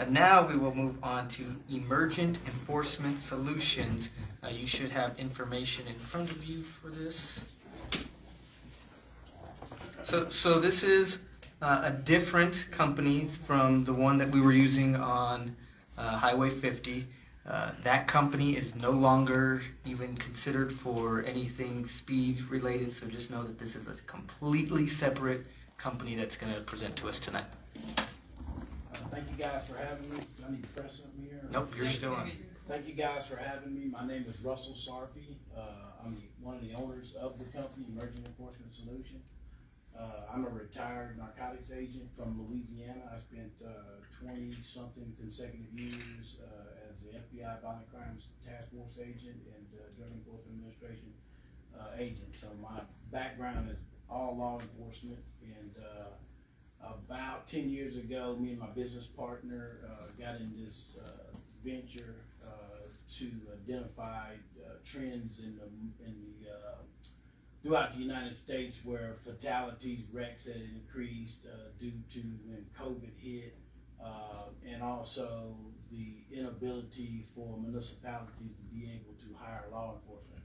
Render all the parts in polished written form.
Now we will move on to Emergent Enforcement Solutions. You should have information in front of you for this. So this is a different company from the one that we were using on Highway 50. That company is no longer even considered for anything speed related, so just know that this is a completely separate company that's going to present to us tonight. Thank you guys for having me. Do I need to press something here? Nope, you're still on. Thank you guys for having me. My name is Russell Sarpy. I'm one of the owners of the company, Emergent Enforcement Solution. I'm a retired narcotics agent from Louisiana. I spent 20-something consecutive years as the FBI Violent Crimes Task Force agent and Drug Enforcement Administration agent. So my background is all law enforcement, and about 10 years ago, me and my business partner got in this venture to identify trends in the throughout the United States where fatalities, wrecks had increased due to when COVID hit, and also the inability for municipalities to be able to hire law enforcement.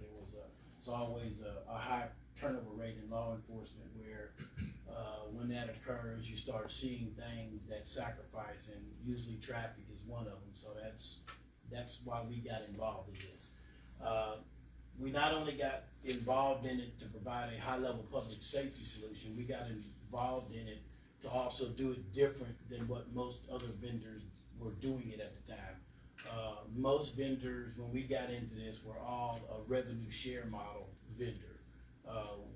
It's always a high turnover rate in law enforcement where when that occurs, you start seeing things that sacrifice, and usually traffic is one of them. So that's why we got involved in this. We not only got involved in it to provide a high-level public safety solution, we got involved in it to also do it different than what most other vendors were doing it at the time. Most vendors, when we got into this, were all a revenue share model vendor.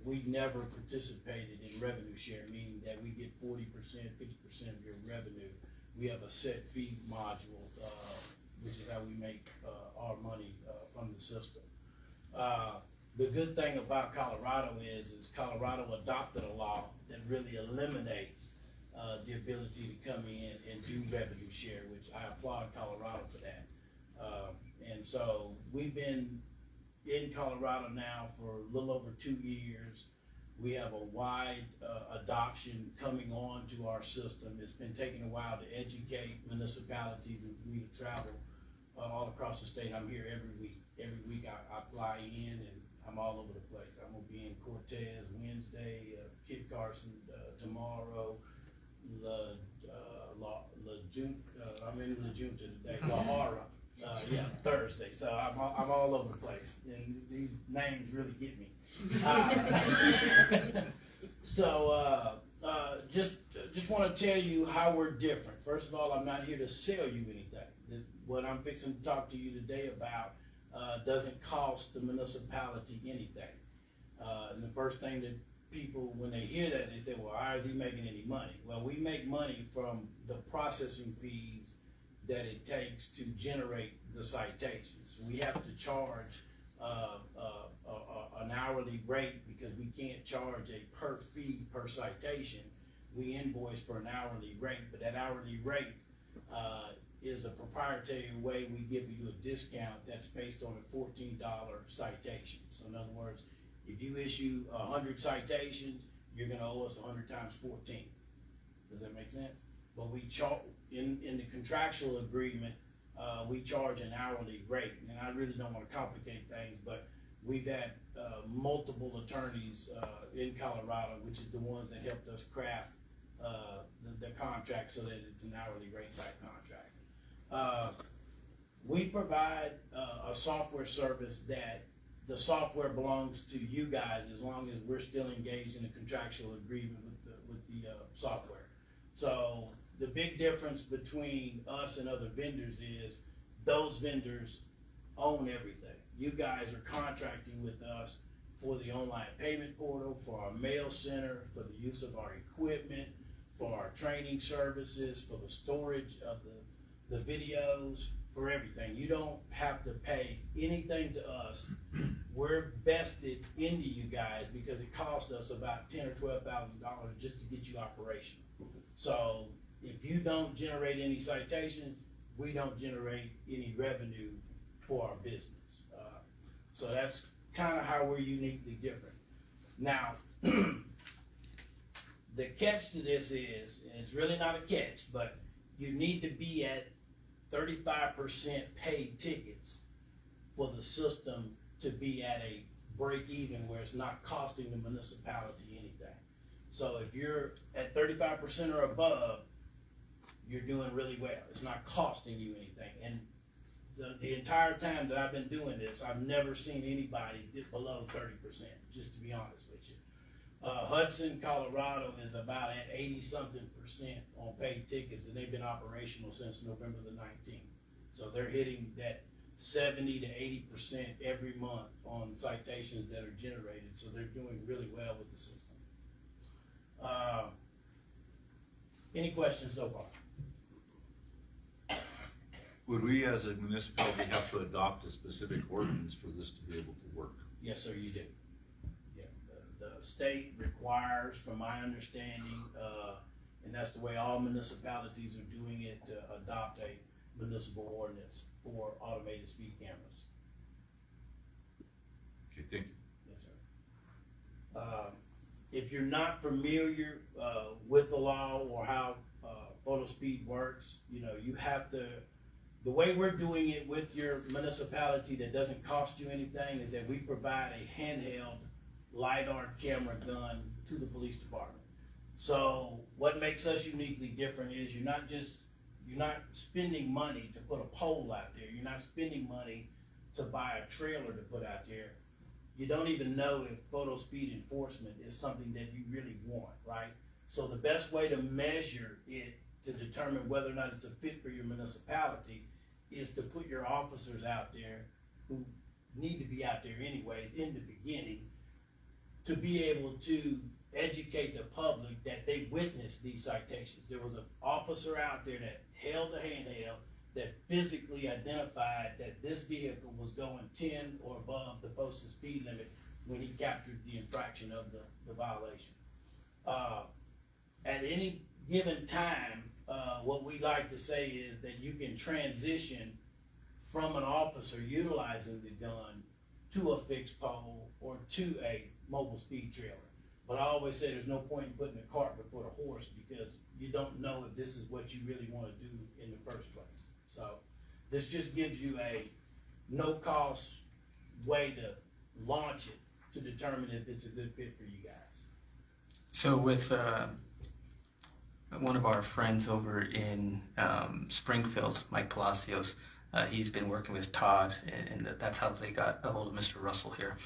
We never participated in revenue share, meaning that we get 40%, 50% of your revenue. We have a set fee module, which is how we make our money from the system. The good thing about Colorado is Colorado adopted a law that really eliminates the ability to come in and do revenue share, which I applaud Colorado for that. And so we've been in Colorado now for a little over 2 years. We have a wide adoption coming on to our system. It's been taking a while to educate municipalities and for me to travel all across the state. I'm here every week. Every week I fly in and I'm all over the place. I'm gonna be in Cortez Wednesday, Kit Carson tomorrow, I'm in La Junta today, La Hara, Thursday. So I'm all over the place, and these names really get me. Just want to tell you how we're different. First of all, I'm not here to sell you anything. What I'm fixing to talk to you today about doesn't cost the municipality anything. And the first thing that people, when they hear that, they say, well, how is he making any money? Well, we make money from the processing fees that it takes to generate the citations. We have to charge an hourly rate because we can't charge a per fee per citation. We invoice for an hourly rate, but that hourly rate is a proprietary way we give you a discount that's based on a $14 citation. So in other words, if you issue 100 citations, you're gonna owe us 100 times 14. Does that make sense? But we charge, in the contractual agreement, we charge an hourly rate. And I really don't wanna complicate things, but we've had multiple attorneys in Colorado, which is the ones that helped us craft the contract so that it's an hourly rate type contract. We provide a software service that the software belongs to you guys as long as we're still engaged in a contractual agreement with the software. So the big difference between us and other vendors is those vendors own everything. You guys are contracting with us for the online payment portal, for our mail center, for the use of our equipment, for our training services, for the storage of the videos, for everything. You don't have to pay anything to us. We're vested into you guys because it costs us about $10,000 or $12,000 just to get you operational. So if you don't generate any citations, we don't generate any revenue for our business. So that's kind of how we're uniquely different. Now, the catch to this is, and it's really not a catch, but you need to be at 35% paid tickets for the system to be at a break even where it's not costing the municipality anything. So if you're at 35% or above, you're doing really well. It's not costing you anything. And the entire time that I've been doing this, I've never seen anybody dip below 30%, just to be honest with you. Hudson, Colorado is about at 80-something% on paid tickets, and they've been operational since November the 19th. So they're hitting that 70 to 80% every month on citations that are generated. So they're doing really well with the system. Any questions so far? Would we as a municipality have to adopt a specific ordinance for this to be able to work? Yes, sir, you do. Yeah, the state requires, from my understanding, and that's the way all municipalities are doing it, to adopt a municipal ordinance for automated speed cameras. Okay, thank you. Yes, sir. If you're not familiar with the law or how photo speed works, you have to. The way we're doing it with your municipality that doesn't cost you anything is that we provide a handheld LiDAR camera gun to the police department. So what makes us uniquely different is you're not spending money to put a pole out there. You're not spending money to buy a trailer to put out there. You don't even know if photo speed enforcement is something that you really want, right? So the best way to measure it to determine whether or not it's a fit for your municipality is to put your officers out there who need to be out there anyways in the beginning to be able to educate the public that they witnessed these citations. There was an officer out there that held a handheld that physically identified that this vehicle was going 10 or above the posted speed limit when he captured the infraction of the violation. At any given time, what we like to say is that you can transition from an officer utilizing the gun to a fixed pole or to a mobile speed trailer. But I always say there's no point in putting the cart before the horse because you don't know if this is what you really want to do in the first place. So this just gives you a no-cost way to launch it to determine if it's a good fit for you guys. So with one of our friends over in Springfield, Mike Palacios, he's been working with Todd, and that's how they got a hold of Mr. Russell here.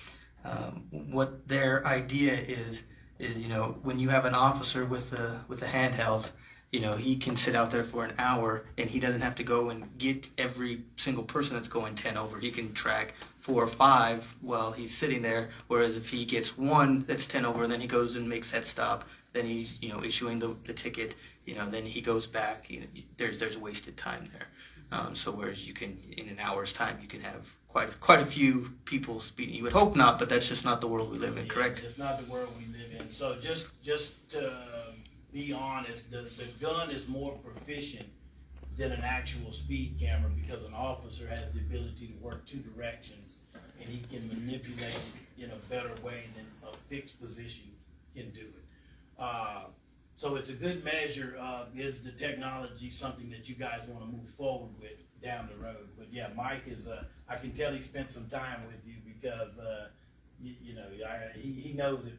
What their idea is when you have an officer with a handheld, he can sit out there for an hour and he doesn't have to go and get every single person that's going 10 over. He can track 4 or 5 while he's sitting there. Whereas if he gets one that's 10 over and then he goes and makes that stop, then he's issuing the ticket. Then he goes back. There's wasted time there. So whereas you can in an hour's time you can have quite a few people speeding. You would hope not, but that's just not the world we live in. Correct? It's not the world we live in. So just to be honest, the gun is more proficient than an actual speed camera because an officer has the ability to work 2 directions and he can manipulate it in a better way than a fixed position can do it. So it's a good measure of is the technology something that you guys want to move forward with down the road. But yeah, Mike is, I can tell he spent some time with you because, he knows it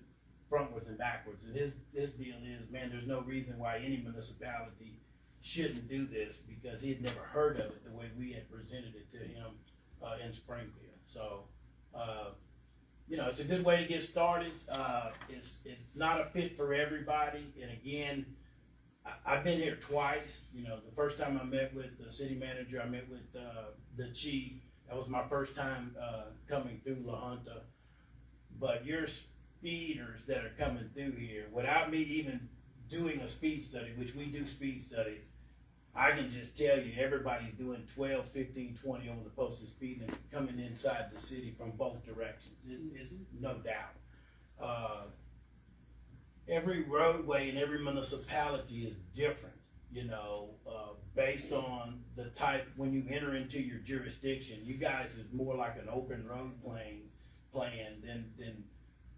frontwards and backwards. And his deal is, man, there's no reason why any municipality shouldn't do this because he had never heard of it the way we had presented it to him in Springfield. So, it's a good way to get started. It's not a fit for everybody. And again, I've been here twice. The first time I met with the city manager, I met with the chief. That was my first time coming through La Junta. But your speeders that are coming through here, without me even doing a speed study, which we do speed studies, I can just tell you everybody's doing 12, 15, 20 over the posted speed limit coming inside the city from both directions. It's no doubt. Every roadway in every municipality is different, based on the type, when you enter into your jurisdiction. You guys is more like an open road plan than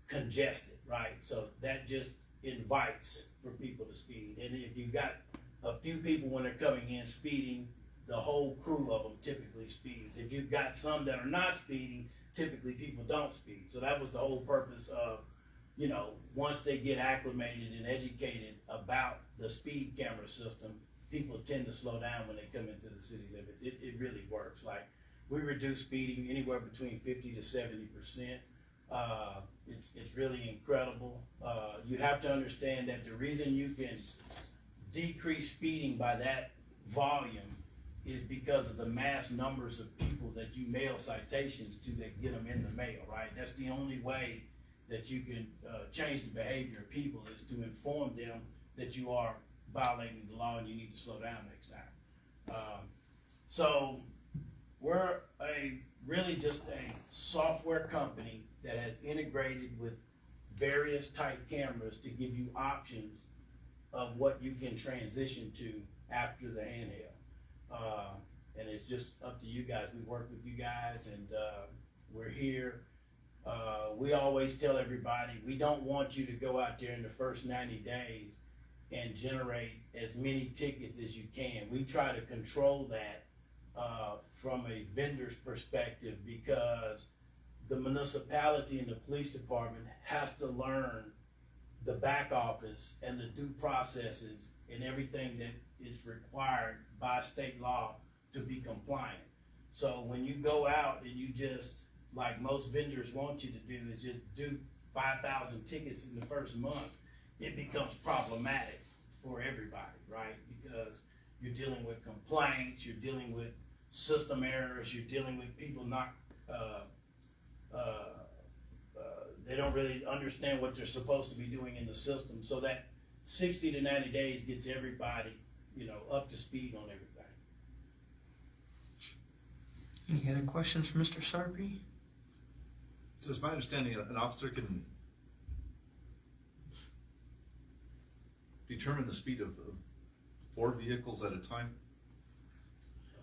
congested, right? So that just invites for people to speed. And if you've got a few people when they're coming in speeding, the whole crew of them typically speeds. If you've got some that are not speeding, typically people don't speed. So that was the whole purpose of, you know, once they get acclimated and educated about the speed camera system, people tend to slow down when they come into the city limits. It really works. Like, we reduce speeding anywhere between 50 to 70%. It's really incredible. You have to understand that the reason you can decrease speeding by that volume is because of the mass numbers of people that you mail citations to that get them in the mail, right? That's the only way that you can change the behavior of people, is to inform them that you are violating the law and you need to slow down next time. So we're really just a software company that has integrated with various type cameras to give you options of what you can transition to after the handheld. And it's just up to you guys. We work with you guys, and we're here. We always tell everybody, we don't want you to go out there in the first 90 days and generate as many tickets as you can. We try to control that from a vendor's perspective, because the municipality and the police department has to learn the back office and the due processes and everything that is required by state law to be compliant. So when you go out and you just, like most vendors want you to do, is just do 5,000 tickets in the first month, it becomes problematic for everybody, right? Because you're dealing with complaints, you're dealing with system errors, you're dealing with people not, they don't really understand what they're supposed to be doing in the system. So that 60 to 90 days gets everybody, you know, up to speed on everything. Any other questions for Mr. Sarpy? So it's my understanding an officer can determine the speed of 4 vehicles at a time?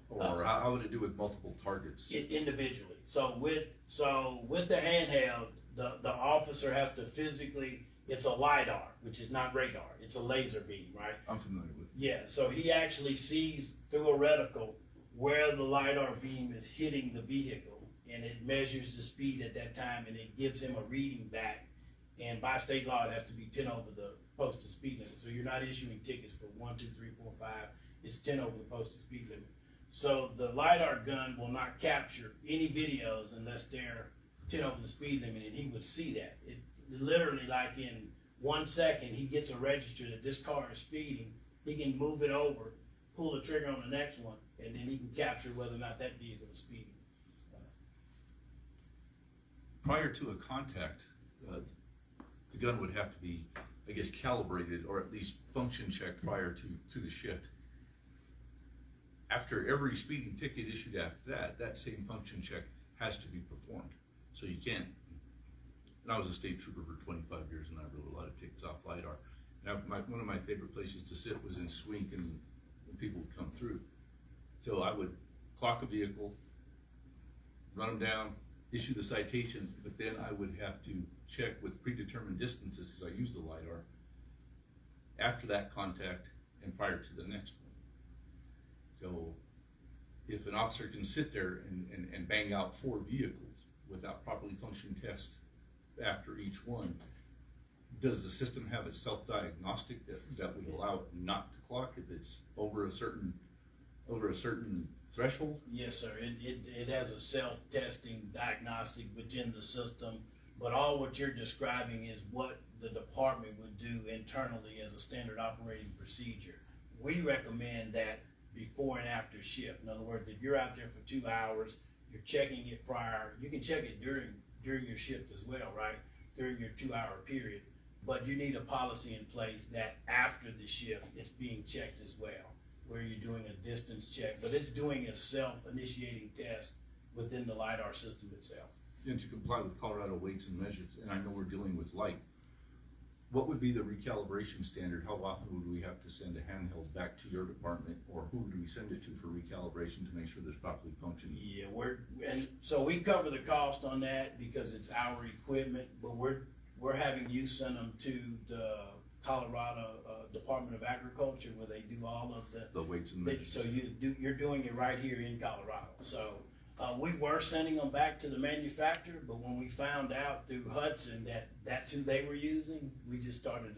Or how would it do with multiple targets? Individually. So with the handheld, the officer has to physically, it's a LiDAR, which is not radar, it's a laser beam, right? I'm familiar with. Yeah, so he actually sees through a reticle where the LiDAR beam is hitting the vehicle, and it measures the speed at that time, and it gives him a reading back. And by state law, it has to be 10 over the posted speed limit. So you're not issuing tickets for 1, 2, 3, 4, 5. It's 10 over the posted speed limit. So the LiDAR gun will not capture any videos unless they're 10 over the speed limit, and he would see that. It literally, like in 1 second, he gets a register that this car is speeding. He can move it over, pull the trigger on the next one, and then he can capture whether or not that vehicle is speeding. Prior to a contact, the gun would have to be, I guess, calibrated or at least function checked prior to the shift. After every speeding ticket issued after that same function check has to be performed. So you can't, and I was a state trooper for 25 years and I wrote a lot of tickets off LiDAR. Now, one of my favorite places to sit was in Swink, and when people would come through. So I would clock a vehicle, run them down, issue the citation, but then I would have to check with predetermined distances, because I used the LiDAR, after that contact and prior to the next one. So if an officer can sit there and bang out 4 vehicles without properly functioning tests after each one, does the system have a self-diagnostic that would allow it not to clock if it's over a certain threshold? Yes, sir. It has a self-testing diagnostic within the system, but all what you're describing is what the department would do internally as a standard operating procedure. We recommend that before and after shift. In other words, if you're out there for 2 hours, you're checking it prior. You can check it during your shift as well, right? During your 2-hour period. But you need a policy in place that after the shift, it's being checked as well, where you're doing a distance check, but it's doing a self-initiating test within the LiDAR system itself. And to comply with Colorado weights and measures, and I know we're dealing with light, what would be the recalibration standard? How often would we have to send a handheld back to your department, or who would we send it to for recalibration to make sure there's properly functioning? Yeah, and so we cover the cost on that because it's our equipment, but we're having you send them to the Colorado Department of Agriculture, where they do all of The weights and measures. so you're doing it right here in Colorado. So we were sending them back to the manufacturer, but when we found out through Hudson that that's who they were using, we just started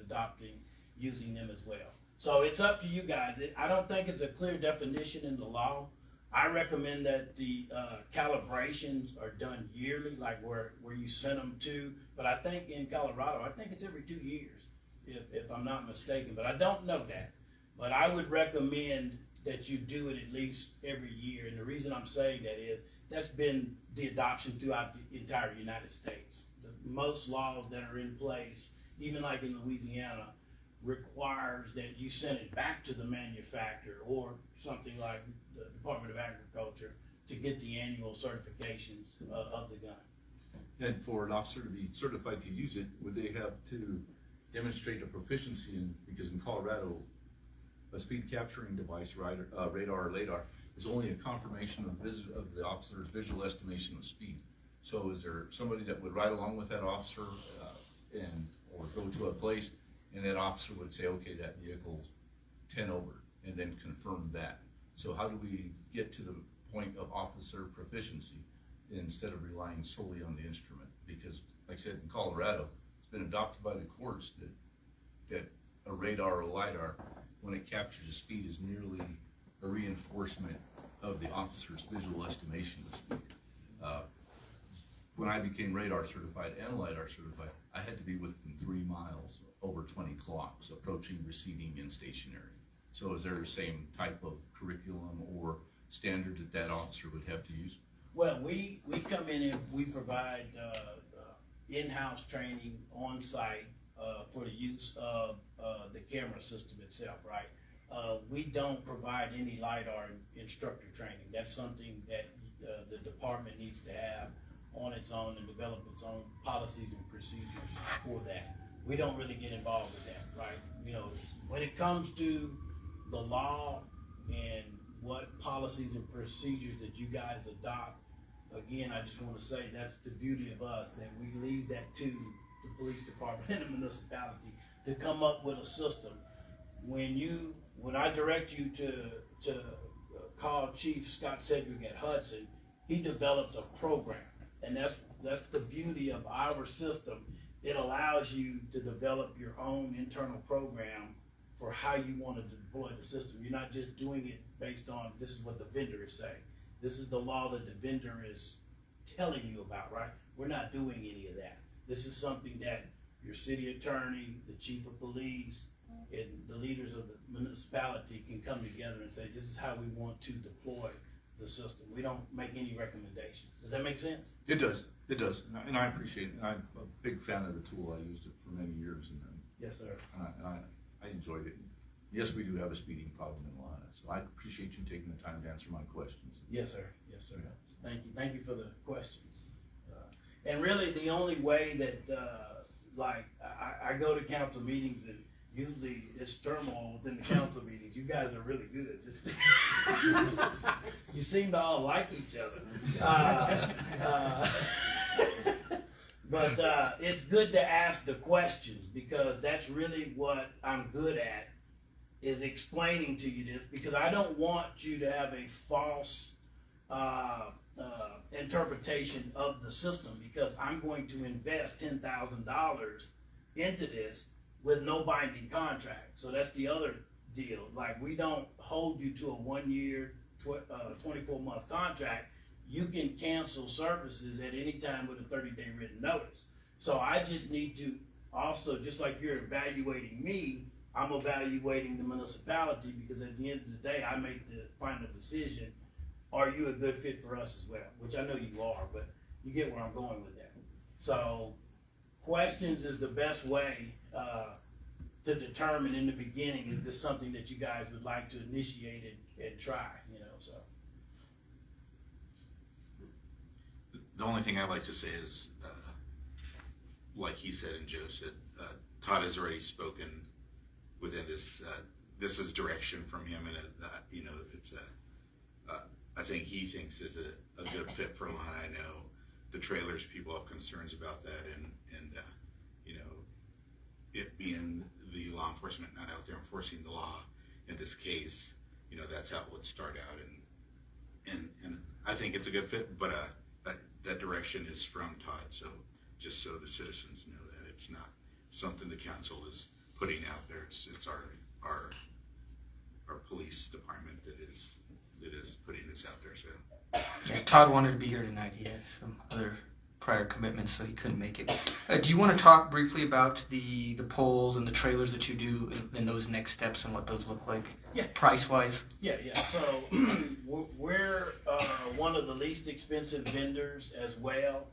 using them as well. So it's up to you guys. I don't think it's a clear definition in the law. I recommend that the calibrations are done yearly, like where you send them to. But I think in Colorado, I think it's every 2 years, if I'm not mistaken. But I don't know that. But I would recommend that you do it at least every year. And the reason I'm saying that is that's been the adoption throughout the entire United States. Most laws that are in place, even like in Louisiana, requires that you send it back to the manufacturer or something like the Department of Agriculture to get the annual certifications of the gun. And for an officer to be certified to use it, would they have to demonstrate a proficiency in, because in Colorado, a speed capturing device, radar or LiDAR, is only a confirmation of the officer's visual estimation of speed. So is there somebody that would ride along with that officer or go to a place and that officer would say, okay, that vehicle's 10 over, and then confirm that? So how do we get to the point of officer proficiency instead of relying solely on the instrument? Because, like I said, in Colorado, it's been adopted by the courts that a radar or a LiDAR, when it captures a speed, is merely a reinforcement of the officer's visual estimation of speed. When I became radar certified and LiDAR certified, I had to be within 3 miles over 20 clocks, approaching, receiving, and stationary. So is there the same type of curriculum or standard that officer would have to use? Well, we come in and we provide in-house training on site for the use of the camera system itself, right? We don't provide any LiDAR instructor training. That's something that the department needs to have on its own and develop its own policies and procedures for that. We don't really get involved with that, right? You know, when it comes to the law and what policies and procedures that you guys adopt, again, I just want to say that's the beauty of us, that we leave that to the police department and the municipality to come up with a system. When I direct you to call Chief Scott Cedric at Hudson, he developed a program, and that's the beauty of our system. It allows you to develop your own internal program for how you want to deploy the system. You're not just doing it based on this is what the vendor is saying. This is the law that the vendor is telling you about, right? We're not doing any of that. This is something that your city attorney, the chief of police, and the leaders of the municipality can come together and say, this is how we want to deploy the system. We don't make any recommendations. Does that make sense? It does. It does. And I appreciate it. I'm a big fan of the tool. I used it for many years. Yes, sir. I enjoyed it. Yes, we do have a speeding problem in Lana, so I appreciate you taking the time to answer my questions. Yes, sir. Yes, sir. Thank you. Thank you for the questions. And really, the only way that, I go to council meetings, and usually it's turmoil within the council meetings. You guys are really good. You seem to all like each other. But it's good to ask the questions, because that's really what I'm good at, is explaining to you this, because I don't want you to have a false interpretation of the system, because I'm going to invest $10,000 into this with no binding contract. So that's the other deal. Like, we don't hold you to a 1 year, 24-month contract. You can cancel services at any time with a 30-day written notice. So I just need to also, just like you're evaluating me, I'm evaluating the municipality, because at the end of the day, I make the final decision. Are you a good fit for us as well? Which I know you are, but you get where I'm going with that. So questions is the best way to determine in the beginning, is this something that you guys would like to initiate and try, so. The only thing I'd like to say is, like he said and Joe said, Todd has already spoken within this. This is direction from him, and it's I think he thinks is a good fit for Lana. I know the trailers people have concerns about that, and it being the law enforcement not out there enforcing the law in this case, you know, that's how it would start out. And I think it's a good fit, but that direction is from Todd. So just so the citizens know that it's not something the council is putting out there. It's our police department that is putting this out there. So Yeah, Todd wanted to be here tonight. He had some other prior commitments, so he couldn't make it. Do you want to talk briefly about the poles and the trailers that you do and those next steps and what those look like, Yeah. price-wise? Yeah. So we're one of the least expensive vendors as well.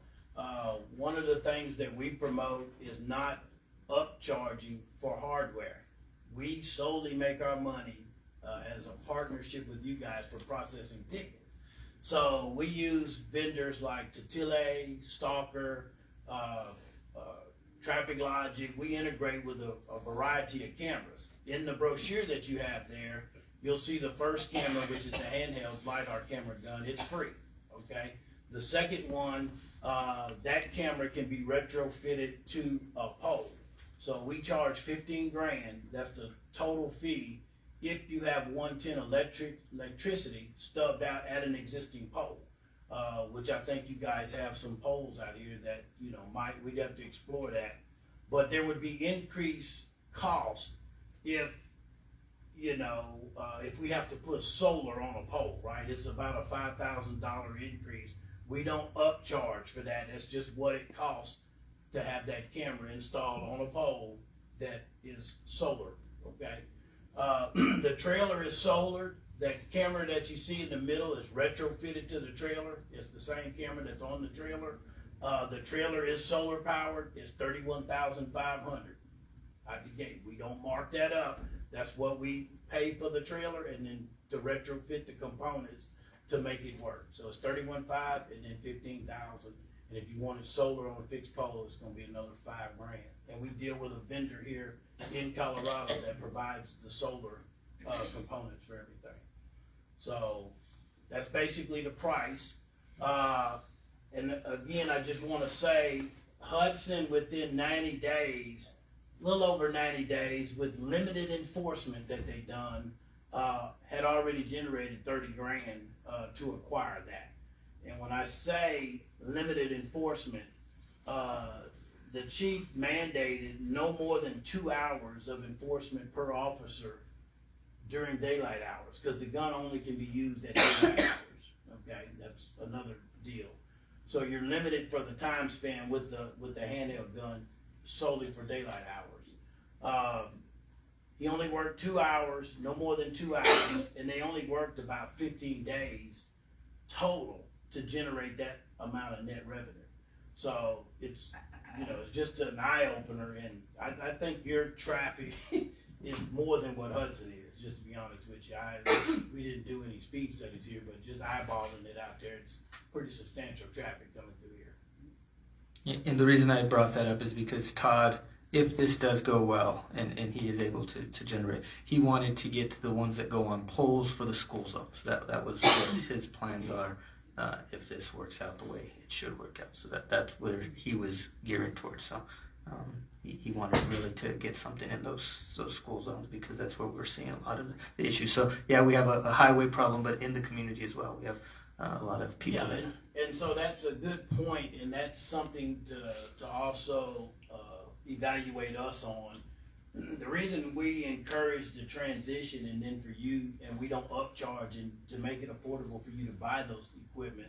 One of the things that we promote is not upcharging for hardware. We solely make our money as a partnership with you guys for processing tickets. So we use vendors like Tatile, Stalker, Traffic Logic. We integrate with a variety of cameras. In the brochure that you have there, you'll see the first camera, which is the handheld LiDAR camera gun. It's free, okay? The second one, that camera can be retrofitted to a pole. So we charge 15 grand. That's the total fee if you have 110 electricity stubbed out at an existing pole, which I think you guys have some poles out here that, you know, we'd have to explore that. But there would be increased cost if, you know, if we have to put solar on a pole, right? It's about a $5,000 increase. We don't upcharge for that. That's just what it costs to have that camera installed on a pole that is solar, okay? The trailer is solar. That camera that you see in the middle is retrofitted to the trailer. It's the same camera that's on the trailer. The trailer is solar powered. It's $31,500 out the gate. We don't mark that up. That's what we pay for the trailer, and then to retrofit the components to make it work. So it's $31,500 and then $15,000. And if you wanted solar on a fixed pole, it's going to be another $5 grand. And we deal with a vendor here in Colorado that provides the solar components for everything. So that's basically the price. And again, I just want to say Hudson, within 90 days, a little over 90 days, with limited enforcement that they've done, had already generated 30 grand to acquire that. And when I say limited enforcement, the chief mandated no more than 2 hours of enforcement per officer during daylight hours, because the gun only can be used at daylight hours. Okay, that's another deal. So you're limited for the time span with the handheld gun solely for daylight hours. He only worked 2 hours, no more than 2 hours, and they only worked about 15 days total to generate that amount of net revenue. So it's, you know, it's just an eye opener, and I think your traffic is more than what Hudson is, just to be honest with you. We didn't do any speed studies here, but just eyeballing it out there, it's pretty substantial traffic coming through here. And the reason I brought that up is because Todd, if this does go well and he is able to generate, he wanted to get to the ones that go on poles for the school zones. That was what his plans are. If this works out the way it should work out. So that's where he was gearing towards. So he wanted really to get something in those school zones, because that's where we're seeing a lot of the issues. So yeah, we have a highway problem, but in the community as well. We have a lot of people. Yeah, and so that's a good point, and that's something to also evaluate us on. The reason we encourage the transition, and then for you, and we don't upcharge and to make it affordable for you to buy those equipment,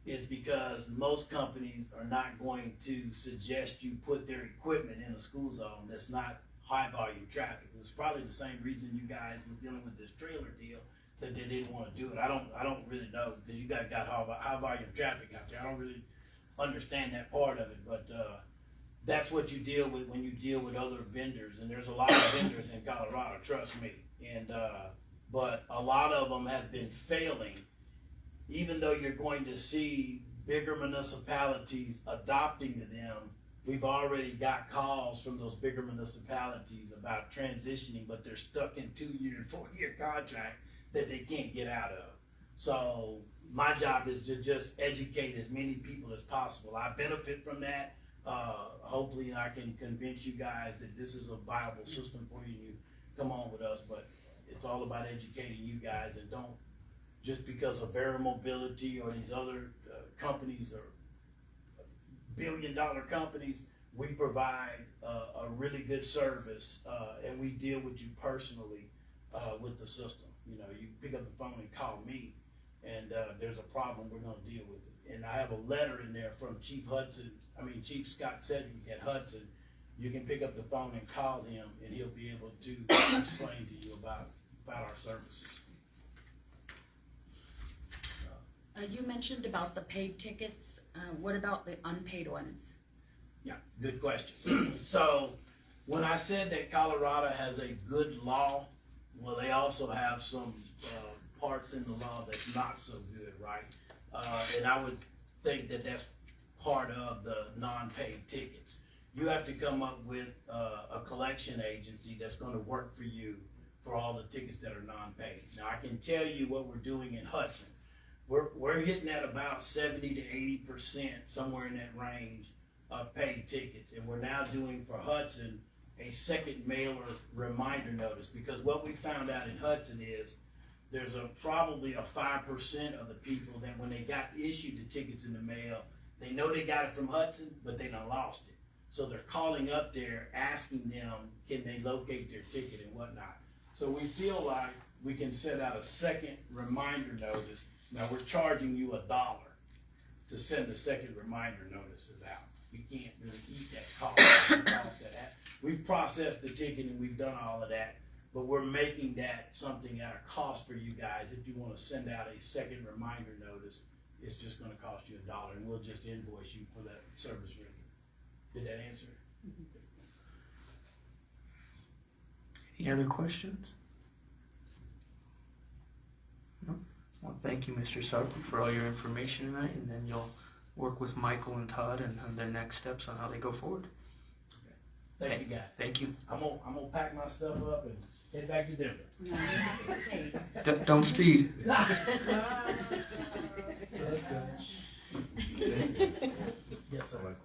is because most companies are not going to suggest you put their equipment in a school zone that's not high volume traffic. It was probably the same reason you guys were dealing with this trailer deal, that they didn't want to do it. I don't really know, because you guys got high volume traffic out there. I don't really understand that part of it, but that's what you deal with when you deal with other vendors, and there's a lot of vendors in Colorado, trust me. And but a lot of them have been failing, even though you're going to see bigger municipalities adopting to them. We've already got calls from those bigger municipalities about transitioning, but they're stuck in 2-year and 4-year contract that they can't get out of. So my job is to just educate as many people as possible. I benefit from that. Hopefully I can convince you guys that this is a viable system for you and you come on with us, but it's all about educating you guys, and don't, just because of Vera Mobility or these other companies or billion-dollar companies, we provide a really good service, and we deal with you personally with the system. You know, you pick up the phone and call me, and there's a problem, we're gonna deal with it. And I have a letter in there from Chief Scott Sedgwick at Hudson. You can pick up the phone and call him, and he'll be able to explain to you about our services. You mentioned about the paid tickets. What about the unpaid ones? Yeah, good question. So, when I said that Colorado has a good law, well, they also have some parts in the law that's not so good, right? And I would think that that's part of the non-paid tickets. You have to come up with a collection agency that's gonna work for you for all the tickets that are non-paid. Now, I can tell you what we're doing in Hudson. We're hitting at about 70 to 80%, somewhere in that range, of paid tickets. And we're now doing for Hudson a second mailer reminder notice, because what we found out in Hudson is there's probably a 5% of the people that when they got issued the tickets in the mail, they know they got it from Hudson, but they done lost it. So they're calling up there, asking them, can they locate their ticket and whatnot. So we feel like we can set out a second reminder notice. Now, we're charging you $1 to send the second reminder notices out. You can't really eat that cost. We've processed the ticket and we've done all of that, but we're making that something at a cost for you guys. If you want to send out a second reminder notice, it's just going to cost you $1, and we'll just invoice you for that service rate. Did that answer? Any other questions? No? Well, thank you, Mr. Sarpy, for all your information tonight, and then you'll work with Michael and Todd and on their next steps on how they go forward. Thank you, guys. Thank you. I'm gonna pack my stuff up and head back to Denver. No, you have to stay. Don't speed. Yes, sir.